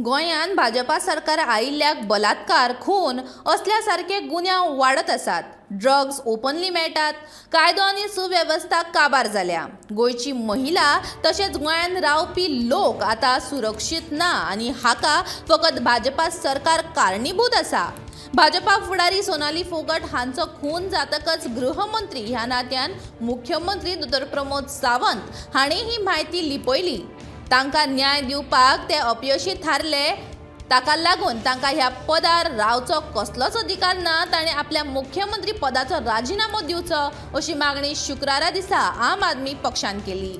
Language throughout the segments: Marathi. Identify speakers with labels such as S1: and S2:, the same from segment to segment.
S1: गोंयांत भाजपा सरकार आयिल्ल्याक बलात्कार, खून असल्या सारखे गुन्हे वाडत आसात. ड्रग्स ओपनली मेळटात. कायदो आनी सुवेवस्था काबार जाल्या. गोंयची महिला तशेंच गोंयांत रावपी लोक आतां सुरक्षीत ना आनी हाका फकत भाजपा सरकार कारणीभूत आसा. भाजपा फुडारी सोनाली फोगट हांचो खून जातकच गृहमंत्री ह्या नात्यान मुख्यमंत्री डॉ. प्रमोद सावंत हांणी ही म्हायती लिपयली. तांकां न्याय दिवपाक ते अपयशी थारले. ताका लागून तांकां ह्या पदार रावचो कसलोच अधिकार ना. ताणें आपल्या मुख्यमंत्री पदाचो राजिनामो दिवचो अशी मागणी शुक्रारा दिसा आम आदमी पक्षान केली.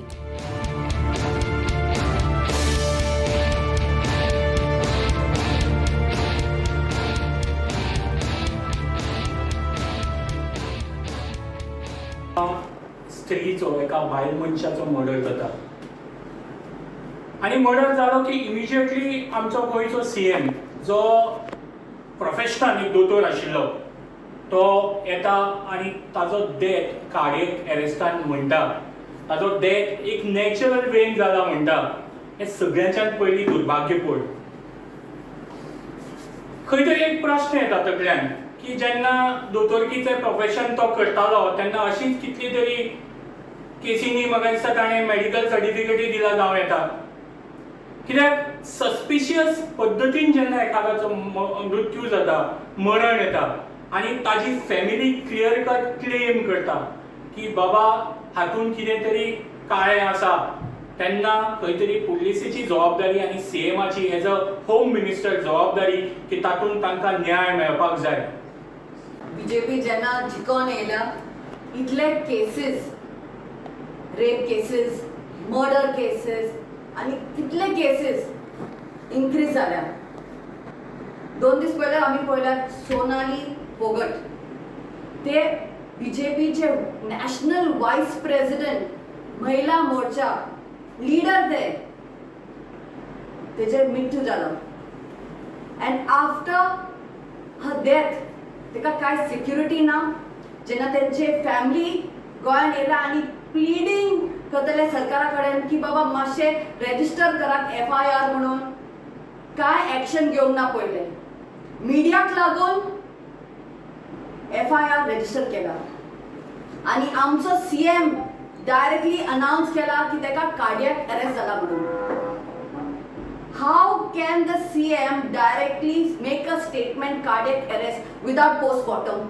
S2: स्त्रीचो एका बायल मनशाचो मर्डर जाता आनी मर्डर जालो की इमिजिएटली आमचो गोंयचो सीएम जो प्रोफेशनल एक दोतोर आशिल्लो तो येता आनी ताजो डेथ कार्डियक एरेस्टान म्हणटा. ताजो डेथ एक नॅचरल वेन जाला म्हणटा. हें सगळ्यांच्यान पयलीं दुर्भाग्यपूर्ण. खंय तरी एक प्रश्न येता तकल्यान की जेन्ना दोतोरकीचें प्रोफेशन तो करतालो तेन्ना अशीच कितली तरी केसींनी म्हाका दिसता ताणें मेडिकल सर्टिफिकेटूय दिला जावं येता. कित्याक सस्पिशियस पद्दतीन जेन्ना एखाद्याचो मृत्यू जाता, मरण येता आनी ताजी फॅमिली क्लियर कट क्लेम करता की बाबा हातूंत कितें तरी काळें आसा, तेन्ना खंय तरी पुलिसेची जबाबदारी आनी सीएमाची एज अ होम मिनिस्टर जबाबदारी की तातूंत तांकां न्याय मेळपाक जाय.
S3: बीजेपी जेन्ना जिखून येयल्या इतले cases, rape cases, murder cases आनी कितले केसीस इन्क्रीज जाल्या. 2 दीस पयले आमी पळयल्यात सोनाली फोगट, ते बीजेपीचे नॅशनल वायस प्रेसिडेंट महिला मोर्चा लीडर तेजे मृत्यू जालो. अँड आफ्टर हर डेथ तेका काय सिक्युरिटी ना. जेन्ना तेंचे फॅमिली गोंयांत येयला आनी प्लिडींग करतले सरकारा कडेन की बाबा मातशें रेजिस्टर करात FIR म्हणून, काय एक्शन घेवंक ना पयले. मिडियाक लागून FIR रेजिस्टर केला आनी आमचो सीएम डायरेक्टली अनाउन्स केला की तेका कार्डियक अरेस्ट जाला म्हणून. How can the CM directly make a statement cardiac arrest without postmortem?